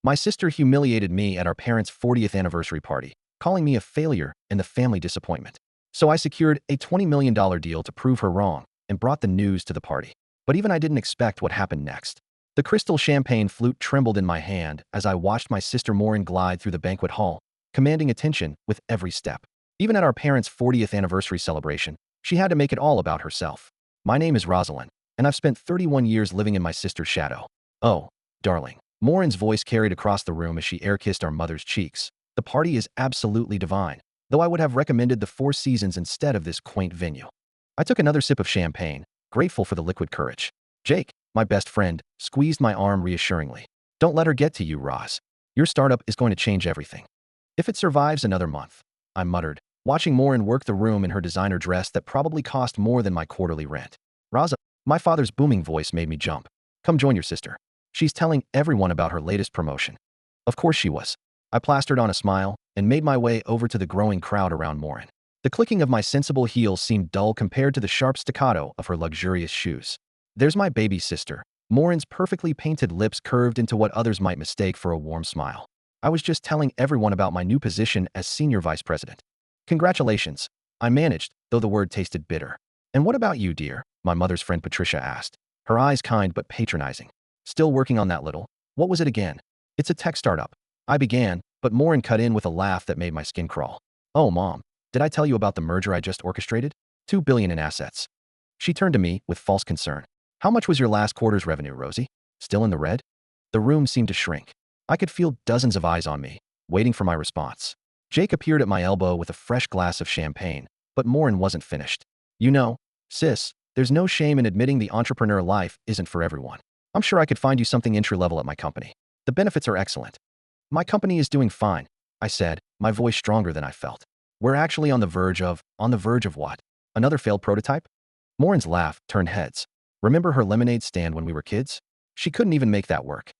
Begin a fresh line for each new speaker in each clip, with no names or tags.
My sister humiliated me at our parents' 40th anniversary party, calling me a failure and the family disappointment. So I secured a $20 million deal to prove her wrong and brought the news to the party. But even I didn't expect what happened next. The crystal champagne flute trembled in my hand as I watched my sister Maureen glide through the banquet hall, commanding attention with every step. Even at our parents' 40th anniversary celebration, she had to make it all about herself. My name is Rosalind, and I've spent 31 years living in my sister's shadow. Oh, darling. Maureen's voice carried across the room as she air-kissed our mother's cheeks. The party is absolutely divine, though I would have recommended the Four Seasons instead of this quaint venue. I took another sip of champagne, grateful for the liquid courage. Jake, my best friend, squeezed my arm reassuringly. Don't let her get to you, Roz. Your startup is going to change everything. If it survives another month, I muttered, watching Maureen work the room in her designer dress that probably cost more than my quarterly rent. Roz, my father's booming voice made me jump. Come join your sister. She's telling everyone about her latest promotion. Of course she was. I plastered on a smile and made my way over to the growing crowd around Maureen. The clicking of my sensible heels seemed dull compared to the sharp staccato of her luxurious shoes. There's my baby sister. Maureen's perfectly painted lips curved into what others might mistake for a warm smile. I was just telling everyone about my new position as senior vice president. Congratulations, I managed, though the word tasted bitter. And what about you, dear? My mother's friend Patricia asked, her eyes kind but patronizing. Still working on that little? What was it again? It's a tech startup. I began, but Maureen cut in with a laugh that made my skin crawl. Oh, Mom, did I tell you about the merger I just orchestrated? $2 billion in assets. She turned to me with false concern. How much was your last quarter's revenue, Rosie? Still in the red? The room seemed to shrink. I could feel dozens of eyes on me, waiting for my response. Jake appeared at my elbow with a fresh glass of champagne, but Maureen wasn't finished. You know, sis, there's no shame in admitting the entrepreneur life isn't for everyone. I'm sure I could find you something entry-level at my company. The benefits are excellent. My company is doing fine, I said, my voice stronger than I felt. We're actually on the verge of what? Another failed prototype? Maureen's laugh turned heads. Remember her lemonade stand when we were kids? She couldn't even make that work.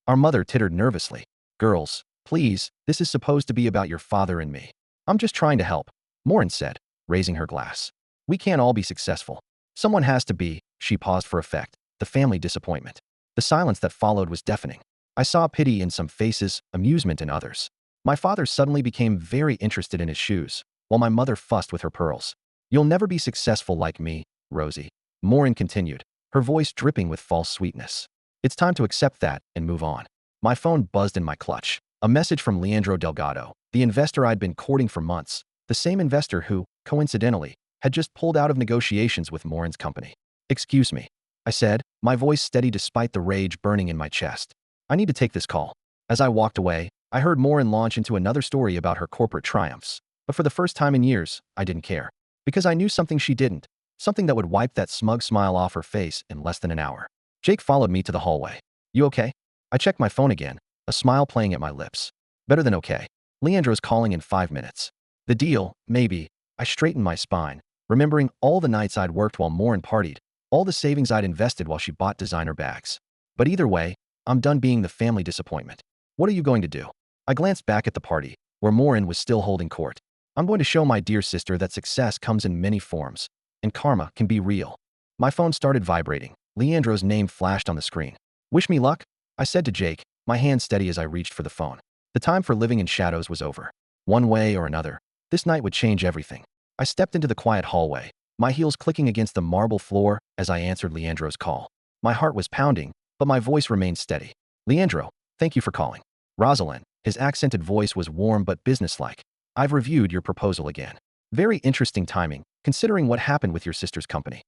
Our mother tittered nervously. Girls, please, this is supposed to be about your father and me. I'm just trying to help, Maureen said, raising her glass. We can't all be successful. Someone has to be. She paused for effect, the family disappointment. The silence that followed was deafening. I saw pity in some faces, amusement in others. My father suddenly became very interested in his shoes, while my mother fussed with her pearls. You'll never be successful like me, Rosie, Maureen continued, her voice dripping with false sweetness. It's time to accept that and move on. My phone buzzed in my clutch. A message from Leandro Delgado, the investor I'd been courting for months, the same investor who, coincidentally, had just pulled out of negotiations with Maureen's company. Excuse me, I said, my voice steady despite the rage burning in my chest. I need to take this call. As I walked away, I heard Maureen launch into another story about her corporate triumphs. But for the first time in years, I didn't care. Because I knew something she didn't, something that would wipe that smug smile off her face in less than an hour. Jake followed me to the hallway. You okay? I checked my phone again, a smile playing at my lips. Better than okay. Leandro's calling in 5 minutes. The deal, maybe. I straightened my spine, remembering all the nights I'd worked while Maureen partied, all the savings I'd invested while she bought designer bags. But either way, I'm done being the family disappointment. What are you going to do? I glanced back at the party, where Maureen was still holding court. I'm going to show my dear sister that success comes in many forms, and karma can be real. My phone started vibrating. Leandro's name flashed on the screen. Wish me luck, I said to Jake, my hand steady as I reached for the phone. The time for living in shadows was over. One way or another, this night would change everything. I stepped into the quiet hallway, my heels clicking against the marble floor as I answered Leandro's call. My heart was pounding, but my voice remained steady. Leandro, thank you for calling. Rosalind, his accented voice was warm but businesslike. I've reviewed your proposal again. Very interesting timing, considering what happened with your sister's company.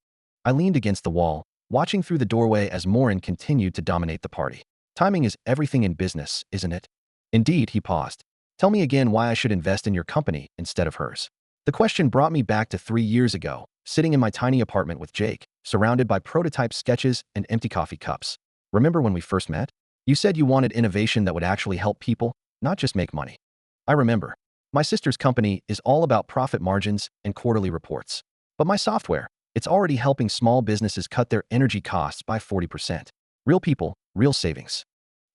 I leaned against the wall, watching through the doorway as Maureen continued to dominate the party. Timing is everything in business, isn't it? Indeed, he paused. Tell me again why I should invest in your company instead of hers. The question brought me back to 3 years ago, sitting in my tiny apartment with Jake, surrounded by prototype sketches and empty coffee cups. Remember when we first met? You said you wanted innovation that would actually help people, not just make money. I remember. My sister's company is all about profit margins and quarterly reports. But my software, it's already helping small businesses cut their energy costs by 40%. Real people, real savings.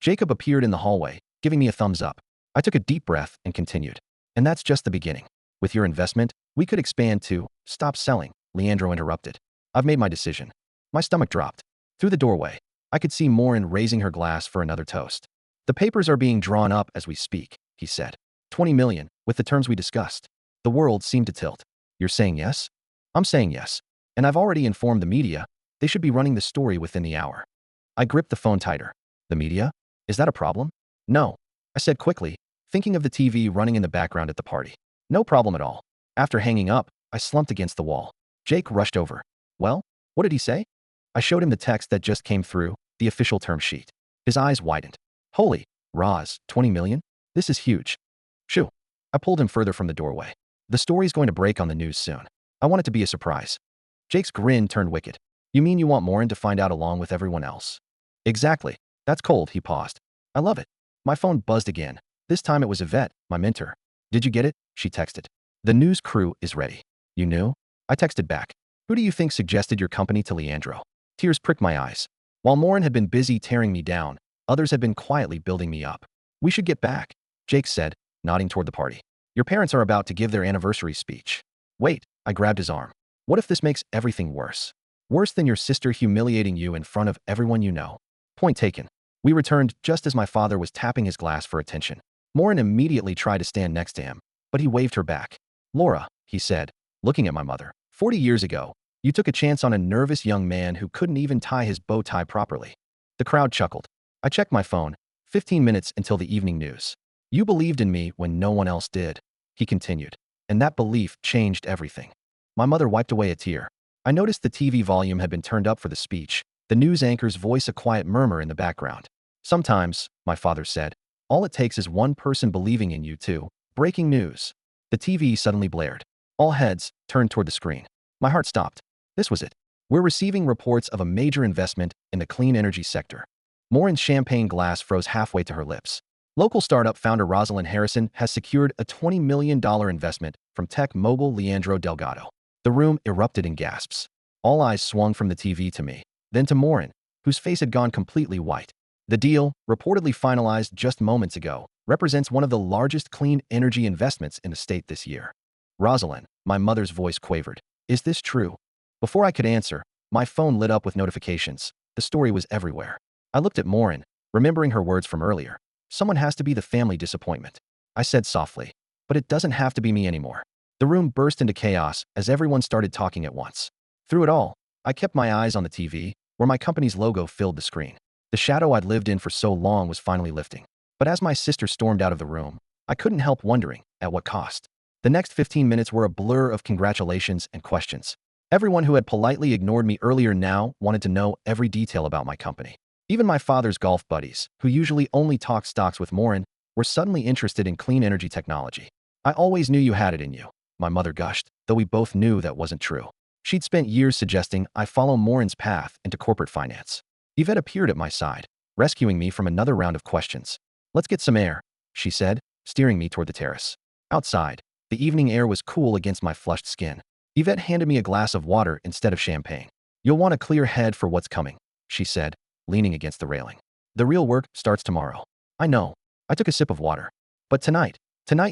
Jacob appeared in the hallway, giving me a thumbs up. I took a deep breath and continued. And that's just the beginning. With your investment, we could expand to. Stop selling, Leandro interrupted. I've made my decision. My stomach dropped. Through the doorway, I could see Maureen raising her glass for another toast. The papers are being drawn up as we speak, he said. 20 million, with the terms we discussed. The world seemed to tilt. You're saying yes? I'm saying yes. And I've already informed the media. They should be running the story within the hour. I gripped the phone tighter. The media? Is that a problem? No, I said quickly, thinking of the TV running in the background at the party. No problem at all. After hanging up, I slumped against the wall. Jake rushed over. Well, what did he say? I showed him the text that just came through, the official term sheet. His eyes widened. Holy, Roz, 20 million? This is huge. Shoo. I pulled him further from the doorway. The story's going to break on the news soon. I want it to be a surprise. Jake's grin turned wicked. You mean you want Morin to find out along with everyone else? Exactly. That's cold, he paused. I love it. My phone buzzed again. This time it was Yvette, my mentor. Did you get it? She texted. The news crew is ready. You knew? I texted back. Who do you think suggested your company to Leandro? Tears pricked my eyes. While Morin had been busy tearing me down, others had been quietly building me up. We should get back, Jake said, nodding toward the party. Your parents are about to give their anniversary speech. Wait, I grabbed his arm. What if this makes everything worse? Worse than your sister humiliating you in front of everyone you know. Point taken. We returned just as my father was tapping his glass for attention. Morin immediately tried to stand next to him, but he waved her back. Laura, he said, looking at my mother. 40 years ago, you took a chance on a nervous young man who couldn't even tie his bow tie properly. The crowd chuckled. I checked my phone. 15 minutes until the evening news. You believed in me when no one else did, he continued. And that belief changed everything. My mother wiped away a tear. I noticed the TV volume had been turned up for the speech, the news anchor's voice a quiet murmur in the background. Sometimes, my father said, all it takes is one person believing in you too. Breaking news. The TV suddenly blared. All heads turned toward the screen. My heart stopped. This was it. We're receiving reports of a major investment in the clean energy sector. Morin's champagne glass froze halfway to her lips. Local startup founder Rosalind Harrison has secured a $20 million investment from tech mogul Leandro Delgado. The room erupted in gasps. All eyes swung from the TV to me, then to Morin, whose face had gone completely white. The deal, reportedly finalized just moments ago, represents one of the largest clean energy investments in the state this year. Rosalind, my mother's voice quavered. Is this true? Before I could answer, my phone lit up with notifications. The story was everywhere. I looked at Morin, remembering her words from earlier. Someone has to be the family disappointment. I said softly, but it doesn't have to be me anymore. The room burst into chaos as everyone started talking at once. Through it all, I kept my eyes on the TV, where my company's logo filled the screen. The shadow I'd lived in for so long was finally lifting. But as my sister stormed out of the room, I couldn't help wondering, at what cost? The next 15 minutes were a blur of congratulations and questions. Everyone who had politely ignored me earlier now wanted to know every detail about my company. Even my father's golf buddies, who usually only talked stocks with Morin, were suddenly interested in clean energy technology. I always knew you had it in you, my mother gushed, though we both knew that wasn't true. She'd spent years suggesting I follow Morin's path into corporate finance. Yvette appeared at my side, rescuing me from another round of questions. Let's get some air, she said, steering me toward the terrace. Outside, the evening air was cool against my flushed skin. Yvette handed me a glass of water instead of champagne. You'll want a clear head for what's coming, she said, leaning against the railing. The real work starts tomorrow. I know. I took a sip of water. But tonight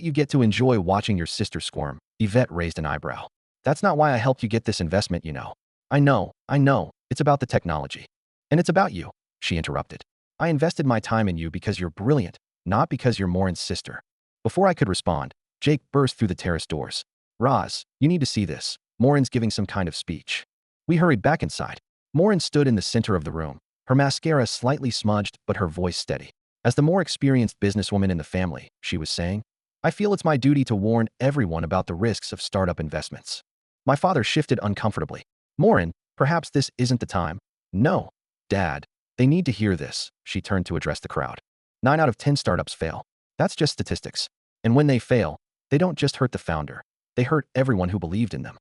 you get to enjoy watching your sister squirm. Yvette raised an eyebrow. That's not why I helped you get this investment, you know. I know. It's about the technology. And it's about you, she interrupted. I invested my time in you because you're brilliant, not because you're Morin's sister. Before I could respond, Jake burst through the terrace doors. Roz, you need to see this. Morin's giving some kind of speech. We hurried back inside. Morin stood in the center of the room, her mascara slightly smudged but her voice steady. As the more experienced businesswoman in the family, she was saying, I feel it's my duty to warn everyone about the risks of startup investments. My father shifted uncomfortably. Morin, perhaps this isn't the time. No, Dad, they need to hear this, she turned to address the crowd. 9 out of 10 startups fail. That's just statistics. And when they fail, they don't just hurt the founder. They hurt everyone who believed in them.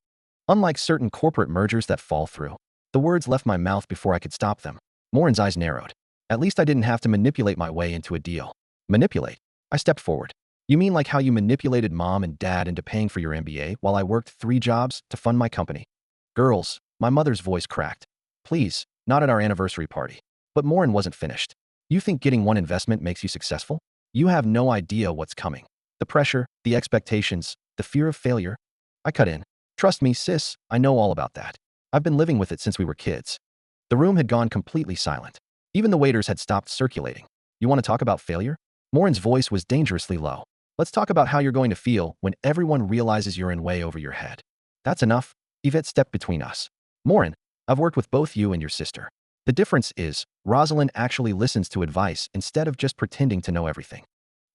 Unlike certain corporate mergers that fall through, the words left my mouth before I could stop them. Morin's eyes narrowed. At least I didn't have to manipulate my way into a deal. Manipulate? I stepped forward. You mean like how you manipulated Mom and Dad into paying for your MBA while I worked 3 jobs to fund my company? Girls, my mother's voice cracked. Please, not at our anniversary party. But Morin wasn't finished. You think getting one investment makes you successful? You have no idea what's coming. The pressure, the expectations, the fear of failure. I cut in. Trust me, sis, I know all about that. I've been living with it since we were kids. The room had gone completely silent. Even the waiters had stopped circulating. You want to talk about failure? Morin's voice was dangerously low. Let's talk about how you're going to feel when everyone realizes you're in way over your head. That's enough. Yvette stepped between us. Morin, I've worked with both you and your sister. The difference is, Rosalind actually listens to advice instead of just pretending to know everything.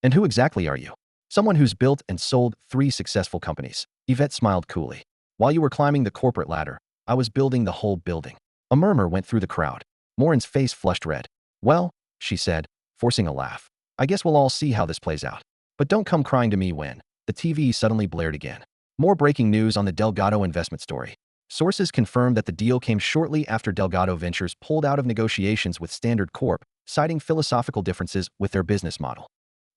And who exactly are you? Someone who's built and sold 3 successful companies. Yvette smiled coolly. While you were climbing the corporate ladder, I was building the whole building. A murmur went through the crowd. Morin's face flushed red. Well, she said, forcing a laugh. I guess we'll all see how this plays out. But don't come crying to me when the TV suddenly blared again. More breaking news on the Delgado investment story. Sources confirmed that the deal came shortly after Delgado Ventures pulled out of negotiations with Standard Corp, citing philosophical differences with their business model.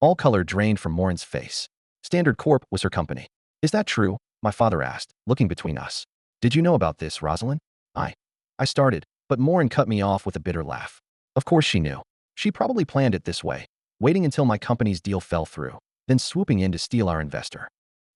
All color drained from Morin's face. Standard Corp was her company. Is that true? My father asked, looking between us. Did you know about this, Rosalind? I started, but Morin cut me off with a bitter laugh. Of course she knew. She probably planned it this way, waiting until my company's deal fell through, then swooping in to steal our investor.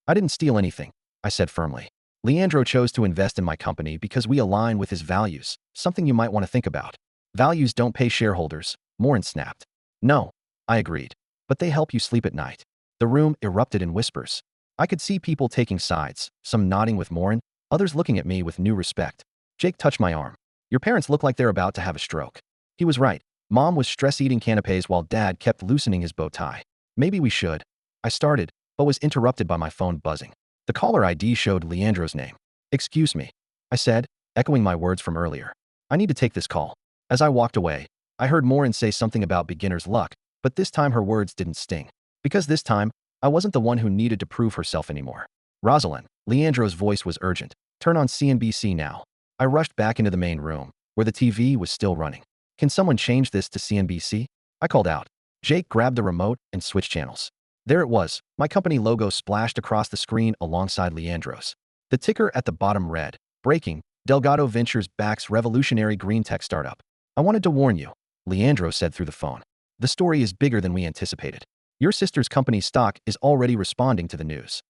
I didn't steal anything, I said firmly. Leandro chose to invest in my company because we align with his values, something you might want to think about. Values don't pay shareholders, Morin snapped. No, I agreed. But they help you sleep at night. The room erupted in whispers. I could see people taking sides, some nodding with Morin, others looking at me with new respect. Jake touched my arm. Your parents look like they're about to have a stroke. He was right. Mom was stress-eating canapes while Dad kept loosening his bow tie. Maybe we should. I started, but was interrupted by my phone buzzing. The caller ID showed Leandro's name. Excuse me, I said, echoing my words from earlier. I need to take this call. As I walked away, I heard Morin say something about beginner's luck, but this time her words didn't sting. Because this time, I wasn't the one who needed to prove herself anymore. Rosalind, Leandro's voice was urgent. Turn on CNBC now. I rushed back into the main room, where the TV was still running. Can someone change this to CNBC? I called out. Jake grabbed the remote and switched channels. There it was, my company logo splashed across the screen alongside Leandro's. The ticker at the bottom read, Breaking, Delgado Ventures backs revolutionary green tech startup. I wanted to warn you, Leandro said through the phone. The story is bigger than we anticipated. Your sister's company's stock is already responding to the news.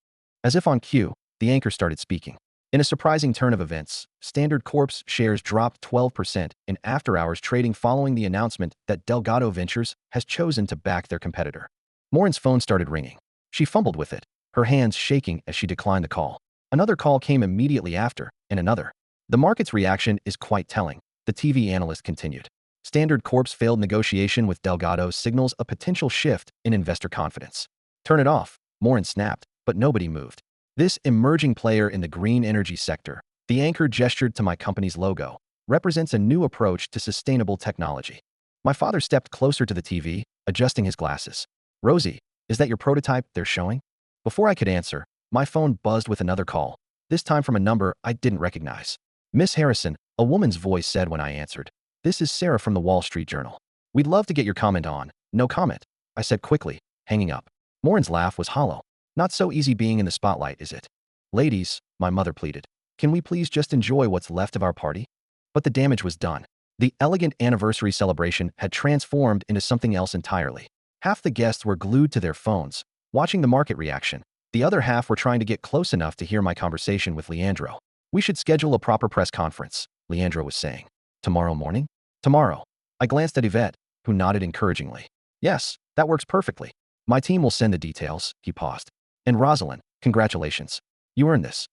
As if on cue, the anchor started speaking. In a surprising turn of events, Standard Corp's shares dropped 12% in after-hours trading following the announcement that Delgado Ventures has chosen to back their competitor. Morin's phone started ringing. She fumbled with it, her hands shaking as she declined the call. Another call came immediately after, and another. The market's reaction is quite telling, the TV analyst continued. Standard Corp's failed negotiation with Delgado signals a potential shift in investor confidence. Turn it off, Morin snapped, but nobody moved. This emerging player in the green energy sector, the anchor gestured to my company's logo, represents a new approach to sustainable technology. My father stepped closer to the TV, adjusting his glasses. Rosie, is that your prototype they're showing? Before I could answer, my phone buzzed with another call, this time from a number I didn't recognize. Miss Harrison, a woman's voice said when I answered. This is Sarah from the Wall Street Journal. We'd love to get your comment on. No comment, I said quickly, hanging up. Morin's laugh was hollow. Not so easy being in the spotlight, is it? Ladies, my mother pleaded. Can we please just enjoy what's left of our party? But the damage was done. The elegant anniversary celebration had transformed into something else entirely. Half the guests were glued to their phones, watching the market reaction. The other half were trying to get close enough to hear my conversation with Leandro. We should schedule a proper press conference, Leandro was saying. Tomorrow morning? Tomorrow. I glanced at Yvette, who nodded encouragingly. Yes, that works perfectly. My team will send the details, he paused. And Rosalind, congratulations. You earned this.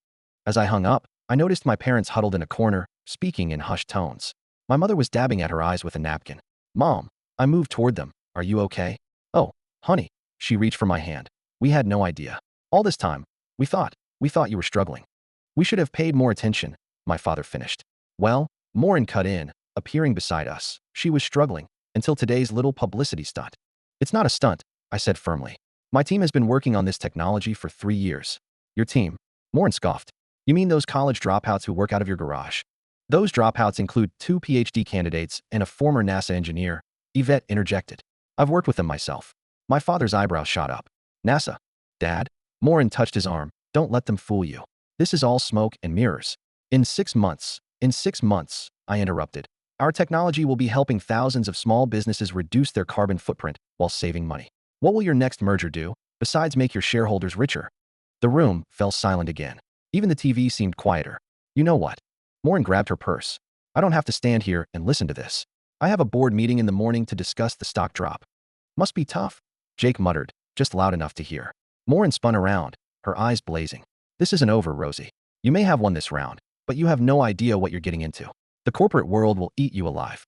As I hung up, I noticed my parents huddled in a corner, speaking in hushed tones. My mother was dabbing at her eyes with a napkin. Mom, I moved toward them. Are you okay? Oh, honey. She reached for my hand. We had no idea. All this time, we thought you were struggling. We should have paid more attention, my father finished. Well, Morin cut in, appearing beside us. She was struggling, until today's little publicity stunt. It's not a stunt, I said firmly. My team has been working on this technology for 3 years. Your team? Morin scoffed. You mean those college dropouts who work out of your garage? Those dropouts include 2 PhD candidates and a former NASA engineer, Yvette interjected. I've worked with them myself. My father's eyebrows shot up. NASA? Dad? Morin touched his arm. Don't let them fool you. This is all smoke and mirrors. In 6 months, I interrupted. Our technology will be helping thousands of small businesses reduce their carbon footprint while saving money. What will your next merger do, besides make your shareholders richer? The room fell silent again. Even the TV seemed quieter. You know what? Morin grabbed her purse. I don't have to stand here and listen to this. I have a board meeting in the morning to discuss the stock drop. Must be tough, Jake muttered, just loud enough to hear. Morin spun around, her eyes blazing. This isn't over, Rosie. You may have won this round, but you have no idea what you're getting into. The corporate world will eat you alive.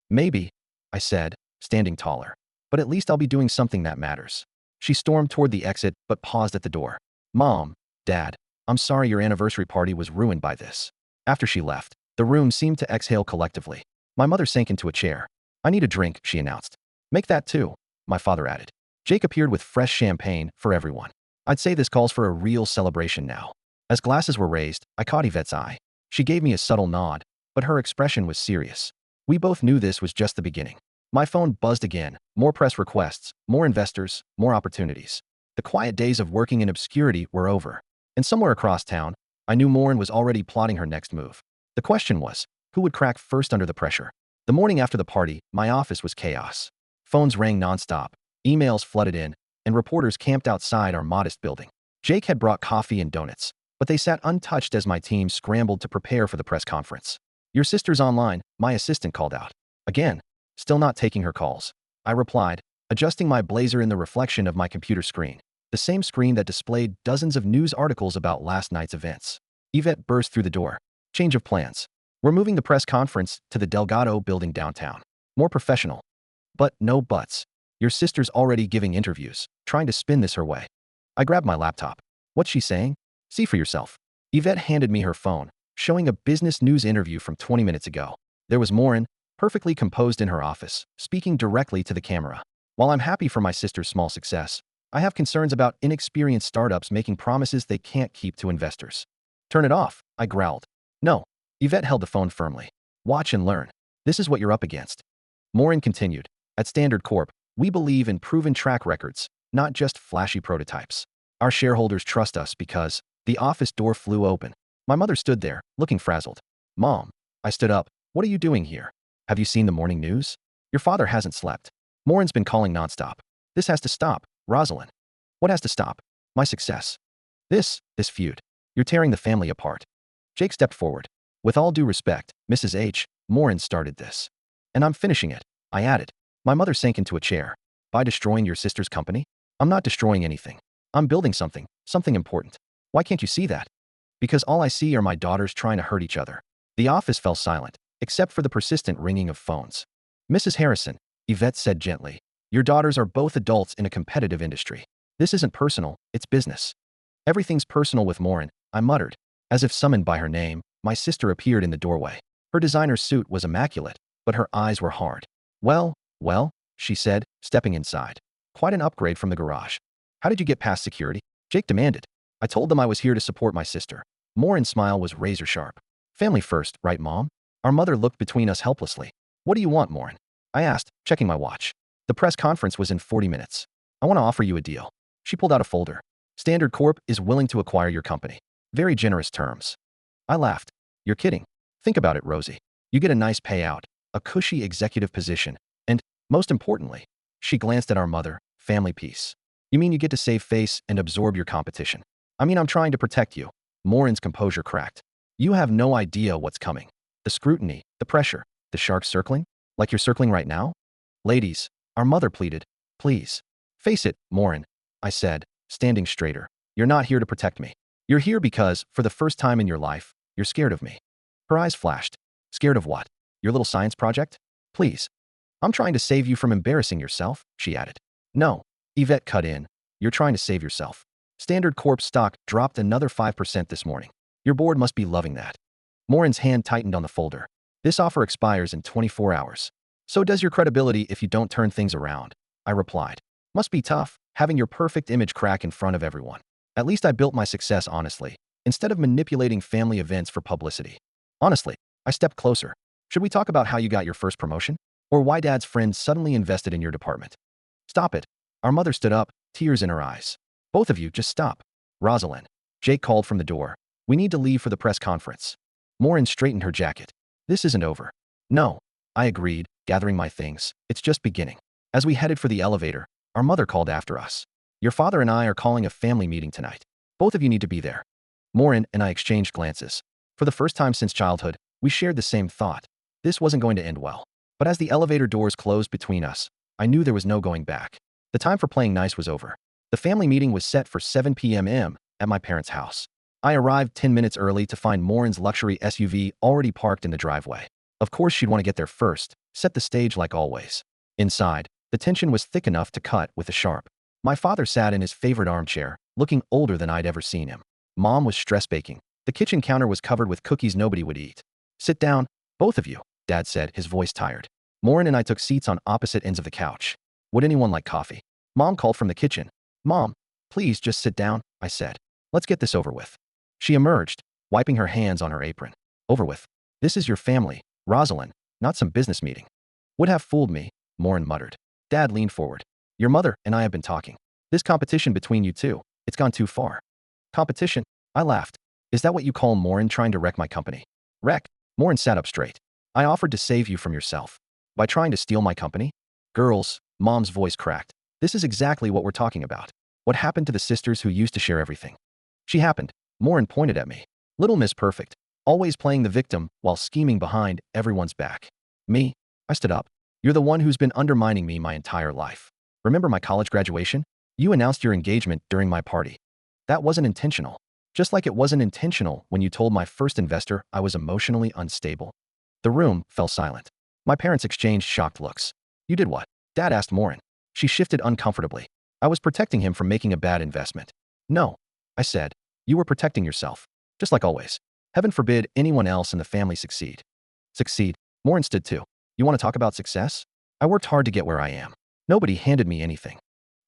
Maybe, I said, standing taller. But at least I'll be doing something that matters. She stormed toward the exit, but paused at the door. Mom, Dad, I'm sorry your anniversary party was ruined by this. After she left, the room seemed to exhale collectively. My mother sank into a chair. I need a drink, she announced. Make that too, my father added. Jake appeared with fresh champagne for everyone. I'd say this calls for a real celebration now. As glasses were raised, I caught Yvette's eye. She gave me a subtle nod, but her expression was serious. We both knew this was just the beginning. My phone buzzed again. More press requests, more investors, more opportunities. The quiet days of working in obscurity were over. And somewhere across town, I knew Morin was already plotting her next move. The question was, who would crack first under the pressure? The morning after the party, my office was chaos. Phones rang nonstop, emails flooded in, and reporters camped outside our modest building. Jake had brought coffee and donuts, but they sat untouched as my team scrambled to prepare for the press conference. Your sister's online, my assistant called out. Again, still not taking her calls. I replied, adjusting my blazer in the reflection of my computer screen, the same screen that displayed dozens of news articles about last night's events. Yvette burst through the door. Change of plans. We're moving the press conference to the Delgado building downtown. More professional. But no buts. Your sister's already giving interviews, trying to spin this her way. I grabbed my laptop. What's she saying? See for yourself. Yvette handed me her phone, showing a business news interview from 20 minutes ago. There was Morin, perfectly composed in her office, speaking directly to the camera. While I'm happy for my sister's small success, I have concerns about inexperienced startups making promises they can't keep to investors. Turn it off, I growled. No. Yvette held the phone firmly. Watch and learn. This is what you're up against. Morin continued. At Standard Corp, we believe in proven track records, not just flashy prototypes. Our shareholders trust us because the office door flew open. My mother stood there, looking frazzled. Mom. I stood up. What are you doing here? Have you seen the morning news? Your father hasn't slept. Morin's been calling nonstop. This has to stop, Rosalind. What has to stop? My success. This feud. You're tearing the family apart. Jake stepped forward. With all due respect, Mrs. H., Morin started this. And I'm finishing it, I added. My mother sank into a chair. By destroying your sister's company? I'm not destroying anything. I'm building something important. Why can't you see that? Because all I see are my daughters trying to hurt each other. The office fell silent, except for the persistent ringing of phones. Mrs. Harrison, Yvette said gently, your daughters are both adults in a competitive industry. This isn't personal, it's business. Everything's personal with Morin, I muttered. As if summoned by her name, my sister appeared in the doorway. Her designer suit was immaculate, but her eyes were hard. Well, she said, stepping inside. Quite an upgrade from the garage. How did you get past security? Jake demanded. I told them I was here to support my sister. Morin's smile was razor sharp. Family first, right, Mom? Our mother looked between us helplessly. What do you want, Morin? I asked, checking my watch. The press conference was in 40 minutes. I want to offer you a deal. She pulled out a folder. Standard Corp is willing to acquire your company. Very generous terms. I laughed. You're kidding. Think about it, Rosie. You get a nice payout, a cushy executive position, and, most importantly, she glanced at our mother, family peace. You mean you get to save face and absorb your competition? I mean, I'm trying to protect you. Morin's composure cracked. You have no idea what's coming. The scrutiny, the pressure, the sharks circling? Like you're circling right now? Ladies, our mother pleaded. Please. Face it, Morin, I said, standing straighter. You're not here to protect me. You're here because, for the first time in your life, you're scared of me. Her eyes flashed. Scared of what? Your little science project? Please. I'm trying to save you from embarrassing yourself, she added. No. Yvette cut in. You're trying to save yourself. Standard Corp stock dropped another 5% this morning. Your board must be loving that. Morin's hand tightened on the folder. This offer expires in 24 hours. So does your credibility if you don't turn things around, I replied. Must be tough, having your perfect image crack in front of everyone. At least I built my success honestly, instead of manipulating family events for publicity. Honestly, I stepped closer. Should we talk about how you got your first promotion? Or why Dad's friend suddenly invested in your department? Stop it. Our mother stood up, tears in her eyes. Both of you, just stop. Rosalind. Jake called from the door. We need to leave for the press conference. Morin straightened her jacket. This isn't over. No. I agreed, gathering my things. It's just beginning. As we headed for the elevator, our mother called after us. Your father and I are calling a family meeting tonight. Both of you need to be there. Morin and I exchanged glances. For the first time since childhood, we shared the same thought. This wasn't going to end well. But as the elevator doors closed between us, I knew there was no going back. The time for playing nice was over. The family meeting was set for 7 p.m. at my parents' house. I arrived 10 minutes early to find Maureen's luxury SUV already parked in the driveway. Of course she'd want to get there first, set the stage like always. Inside, the tension was thick enough to cut with a sharp. My father sat in his favorite armchair, looking older than I'd ever seen him. Mom was stress baking. The kitchen counter was covered with cookies nobody would eat. Sit down, both of you, Dad said, his voice tired. Maureen and I took seats on opposite ends of the couch. Would anyone like coffee? Mom called from the kitchen. Mom, please just sit down, I said. Let's get this over with. She emerged, wiping her hands on her apron. Over with. This is your family, Rosalind, not some business meeting. Would have fooled me, Maureen muttered. Dad leaned forward. Your mother and I have been talking. This competition between you two, it's gone too far. Competition? I laughed. Is that what you call Maureen trying to wreck my company? Wreck? Maureen sat up straight. I offered to save you from yourself. By trying to steal my company? Girls, Mom's voice cracked. This is exactly what we're talking about. What happened to the sisters who used to share everything? She happened. Maureen pointed at me. Little Miss Perfect, always playing the victim while scheming behind everyone's back. Me? I stood up. You're the one who's been undermining me my entire life. Remember my college graduation? You announced your engagement during my party. That wasn't intentional. Just like it wasn't intentional when you told my first investor I was emotionally unstable. The room fell silent. My parents exchanged shocked looks. You did what? Dad asked Maureen. She shifted uncomfortably. I was protecting him from making a bad investment. No, I said. You were protecting yourself. Just like always. Heaven forbid anyone else in the family succeed. Succeed? Maureen stood too. You want to talk about success? I worked hard to get where I am. Nobody handed me anything.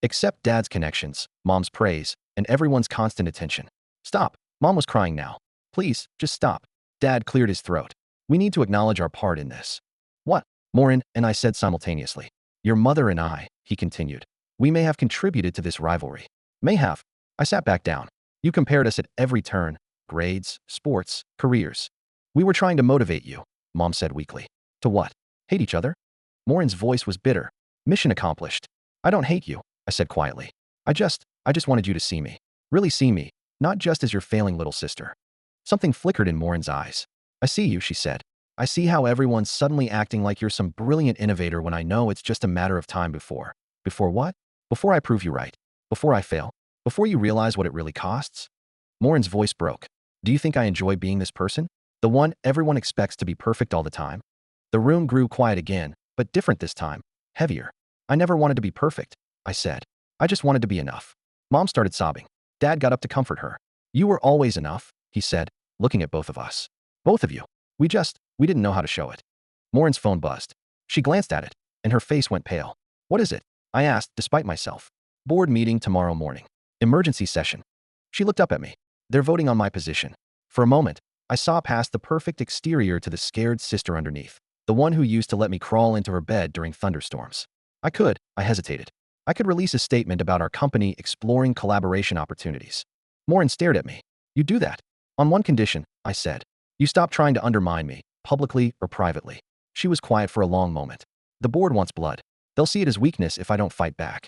Except Dad's connections, Mom's praise, and everyone's constant attention. Stop. Mom was crying now. Please, just stop. Dad cleared his throat. We need to acknowledge our part in this. What? Maureen and I said simultaneously. Your mother and I, he continued. We may have contributed to this rivalry. May have. I sat back down. You compared us at every turn. Grades, sports, careers. We were trying to motivate you, Mom said weakly. To what? Hate each other? Maureen's voice was bitter. Mission accomplished. I don't hate you, I said quietly. I just wanted you to see me. Really see me, not just as your failing little sister. Something flickered in Maureen's eyes. I see you, she said. I see how everyone's suddenly acting like you're some brilliant innovator when I know it's just a matter of time before. Before what? Before I prove you right. Before I fail. Before you realize what it really costs. Maureen's voice broke. Do you think I enjoy being this person? The one everyone expects to be perfect all the time? The room grew quiet again, but different this time. Heavier. I never wanted to be perfect, I said. I just wanted to be enough. Mom started sobbing. Dad got up to comfort her. You were always enough, he said, looking at both of us. Both of you. We didn't know how to show it. Maureen's phone buzzed. She glanced at it, and her face went pale. What is it? I asked, despite myself. Board meeting tomorrow morning. Emergency session. She looked up at me. They're voting on my position. For a moment, I saw past the perfect exterior to the scared sister underneath. The one who used to let me crawl into her bed during thunderstorms. I hesitated. I could release a statement about our company exploring collaboration opportunities. Maureen stared at me. You do that. On one condition, I said. You stop trying to undermine me, publicly or privately. She was quiet for a long moment. The board wants blood. They'll see it as weakness if I don't fight back.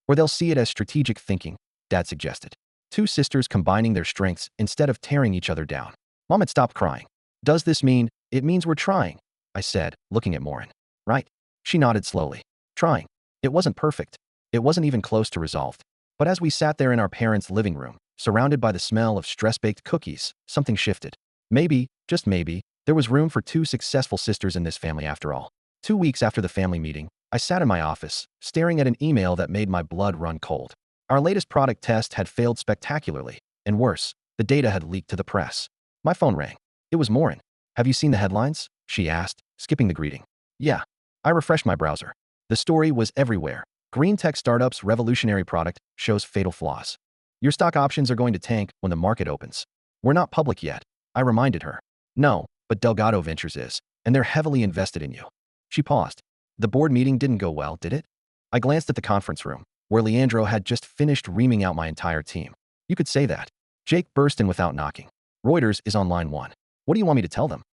Or they'll see it as strategic thinking, Dad suggested. Two sisters combining their strengths instead of tearing each other down. Mom had stopped crying. Does this mean, it means we're trying? I said, looking at Maureen. Right? She nodded slowly. Trying. It wasn't perfect. It wasn't even close to resolved. But as we sat there in our parents' living room, surrounded by the smell of stress-baked cookies, something shifted. Maybe, just maybe, there was room for two successful sisters in this family after all. 2 weeks after the family meeting, I sat in my office, staring at an email that made my blood run cold. Our latest product test had failed spectacularly, and worse, the data had leaked to the press. My phone rang. It was Maureen. Have you seen the headlines? She asked, skipping the greeting. Yeah. I refreshed my browser. The story was everywhere. Green tech startup's revolutionary product shows fatal flaws. Your stock options are going to tank when the market opens. We're not public yet, I reminded her. No, but Delgado Ventures is, and they're heavily invested in you. She paused. The board meeting didn't go well, did it? I glanced at the conference room, where Leandro had just finished reaming out my entire team. You could say that. Jake burst in without knocking. Reuters is on line 1. What do you want me to tell them?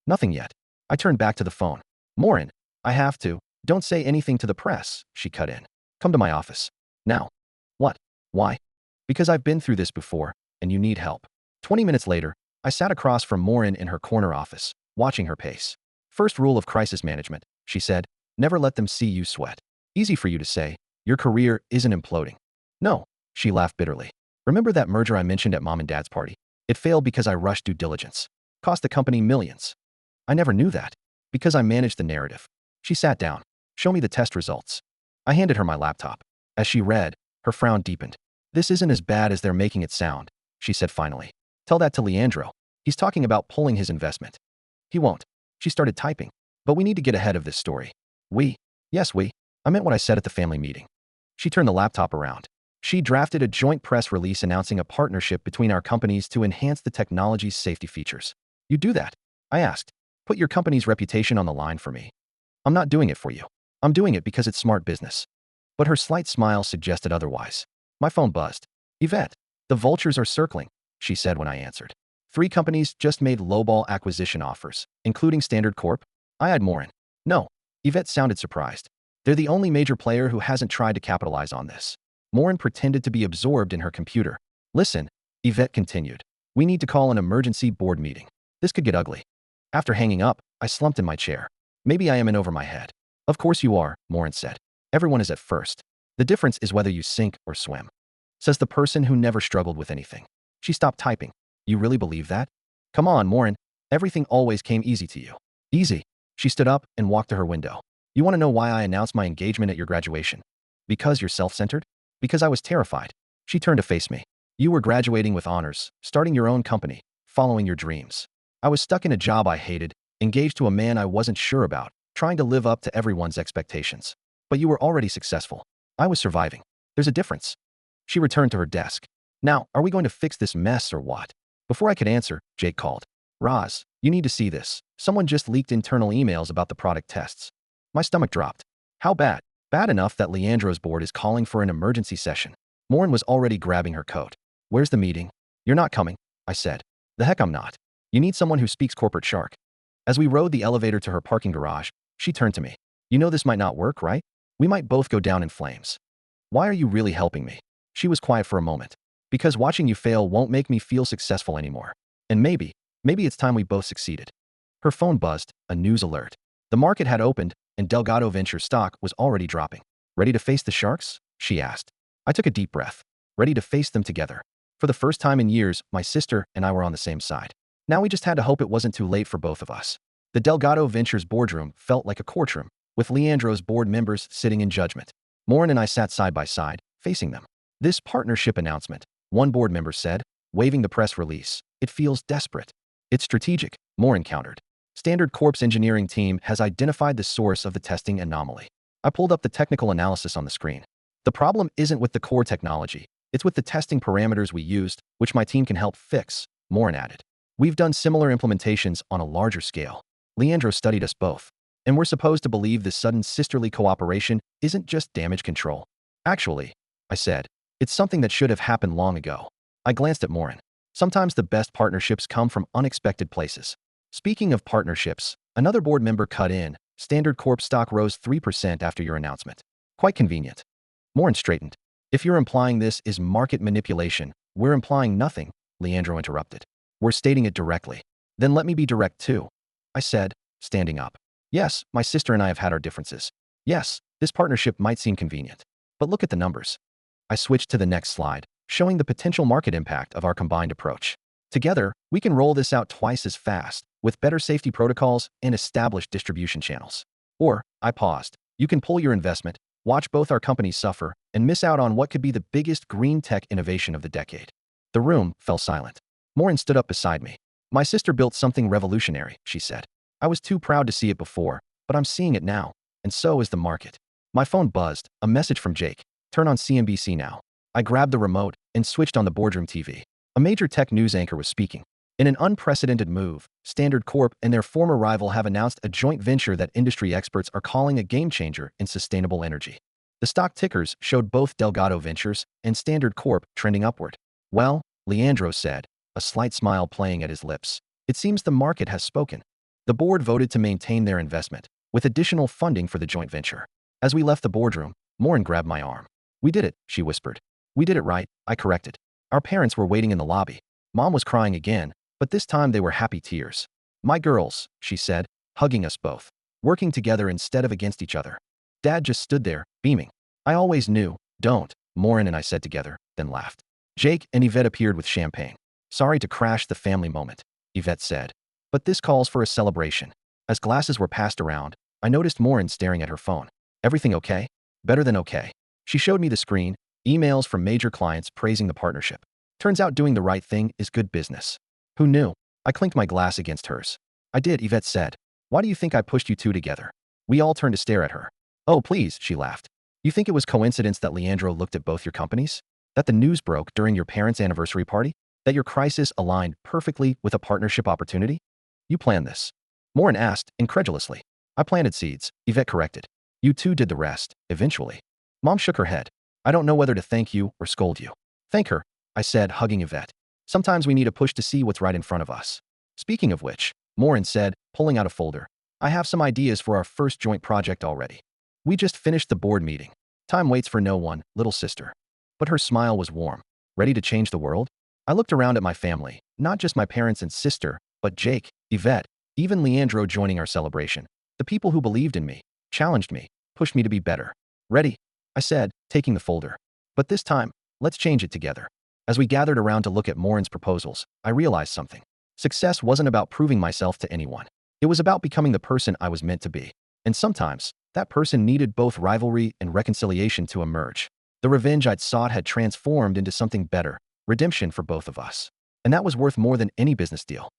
Nothing yet. I turned back to the phone. Maureen, I have to. Don't say anything to the press, she cut in. Come to my office. Now. What? Why? Because I've been through this before, and you need help. 20 minutes later, I sat across from Maureen in her corner office, watching her pace. First rule of crisis management, she said, never let them see you sweat. Easy for you to say. Your career isn't imploding. No, she laughed bitterly. Remember that merger I mentioned at mom and dad's party? It failed because I rushed due diligence. Cost the company millions. I never knew that. Because I managed the narrative. She sat down. Show me the test results. I handed her my laptop. As she read, her frown deepened. This isn't as bad as they're making it sound, she said finally. Tell that to Leandro. He's talking about pulling his investment. He won't. She started typing. But we need to get ahead of this story. We? Yes, we. I meant what I said at the family meeting. She turned the laptop around. She drafted a joint press release announcing a partnership between our companies to enhance the technology's safety features. You do that? I asked. Put your company's reputation on the line for me. I'm not doing it for you. I'm doing it because it's smart business. But her slight smile suggested otherwise. My phone buzzed. Yvette, the vultures are circling, she said when I answered. 3 companies just made lowball acquisition offers, including Standard Corp. I eyed Morin. No. Yvette sounded surprised. They're the only major player who hasn't tried to capitalize on this. Morin pretended to be absorbed in her computer. Listen, Yvette continued. We need to call an emergency board meeting. This could get ugly. After hanging up, I slumped in my chair. Maybe I am in over my head. Of course you are, Morin said. Everyone is at first. The difference is whether you sink or swim. Says the person who never struggled with anything. She stopped typing. You really believe that? Come on, Morin. Everything always came easy to you. Easy. She stood up and walked to her window. You want to know why I announced my engagement at your graduation? Because you're self-centered? Because I was terrified. She turned to face me. You were graduating with honors, starting your own company, following your dreams. I was stuck in a job I hated, engaged to a man I wasn't sure about, trying to live up to everyone's expectations. But you were already successful. I was surviving. There's a difference. She returned to her desk. Now, are we going to fix this mess or what? Before I could answer, Jake called. Roz, you need to see this. Someone just leaked internal emails about the product tests. My stomach dropped. How bad? Bad enough that Leandro's board is calling for an emergency session. Morin was already grabbing her coat. Where's the meeting? You're not coming, I said. The heck I'm not. You need someone who speaks corporate shark. As we rode the elevator to her parking garage, she turned to me. You know this might not work, right? We might both go down in flames. Why are you really helping me? She was quiet for a moment. Because watching you fail won't make me feel successful anymore. And maybe it's time we both succeeded. Her phone buzzed, a news alert. The market had opened, and Delgado Ventures stock was already dropping. Ready to face the sharks? She asked. I took a deep breath. Ready to face them together. For the first time in years, my sister and I were on the same side. Now we just had to hope it wasn't too late for both of us. The Delgado Ventures boardroom felt like a courtroom, with Leandro's board members sitting in judgment. Morin and I sat side by side, facing them. This partnership announcement, one board member said, waving the press release. It feels desperate. It's strategic, Morin countered. Standard Corp's engineering team has identified the source of the testing anomaly. I pulled up the technical analysis on the screen. The problem isn't with the core technology. It's with the testing parameters we used, which my team can help fix, Morin added. We've done similar implementations on a larger scale. Leandro studied us both. And we're supposed to believe this sudden sisterly cooperation isn't just damage control. Actually, I said, it's something that should have happened long ago. I glanced at Morin. Sometimes the best partnerships come from unexpected places. Speaking of partnerships, another board member cut in. Standard Corp stock rose 3% after your announcement. Quite convenient. Morin straightened. If you're implying this is market manipulation, we're implying nothing, Leandro interrupted. We're stating it directly. Then let me be direct too. I said, standing up. Yes, my sister and I have had our differences. Yes, this partnership might seem convenient. But look at the numbers. I switched to the next slide, showing the potential market impact of our combined approach. Together, we can roll this out twice as fast, with better safety protocols and established distribution channels. Or, I paused, you can pull your investment, watch both our companies suffer, and miss out on what could be the biggest green tech innovation of the decade. The room fell silent. Morin stood up beside me. My sister built something revolutionary, she said. I was too proud to see it before, but I'm seeing it now, and so is the market. My phone buzzed, a message from Jake. Turn on CNBC now. I grabbed the remote and switched on the boardroom TV. A major tech news anchor was speaking. In an unprecedented move, Standard Corp and their former rival have announced a joint venture that industry experts are calling a game-changer in sustainable energy. The stock tickers showed both Delgado Ventures and Standard Corp trending upward. Well, Leandro said, a slight smile playing at his lips. It seems the market has spoken. The board voted to maintain their investment, with additional funding for the joint venture. As we left the boardroom, Morin grabbed my arm. We did it, she whispered. We did it right, I corrected. Our parents were waiting in the lobby. Mom was crying again, but this time they were happy tears. My girls, she said, hugging us both. Working together instead of against each other. Dad just stood there, beaming. I always knew. Don't, Morin and I said together, then laughed. Jake and Yvette appeared with champagne. Sorry to crash the family moment, Yvette said. But this calls for a celebration. As glasses were passed around, I noticed Morin staring at her phone. Everything okay? Better than okay. She showed me the screen, emails from major clients praising the partnership. Turns out doing the right thing is good business. Who knew? I clinked my glass against hers. I did, Yvette said. Why do you think I pushed you two together? We all turned to stare at her. Oh, please, she laughed. You think it was coincidence that Leandro looked at both your companies? That the news broke during your parents' anniversary party? That your crisis aligned perfectly with a partnership opportunity? You planned this. Morin asked, incredulously. I planted seeds, Yvette corrected. You two did the rest, eventually. Mom shook her head. I don't know whether to thank you or scold you. Thank her, I said, hugging Yvette. Sometimes we need a push to see what's right in front of us. Speaking of which, Morin said, pulling out a folder. I have some ideas for our first joint project already. We just finished the board meeting. Time waits for no one, little sister. But her smile was warm. Ready to change the world? I looked around at my family, not just my parents and sister, but Jake, Yvette, even Leandro joining our celebration. The people who believed in me, challenged me, pushed me to be better. Ready? I said, taking the folder. But this time, let's change it together. As we gathered around to look at Morin's proposals, I realized something. Success wasn't about proving myself to anyone. It was about becoming the person I was meant to be. And sometimes, that person needed both rivalry and reconciliation to emerge. The revenge I'd sought had transformed into something better, redemption for both of us. And that was worth more than any business deal.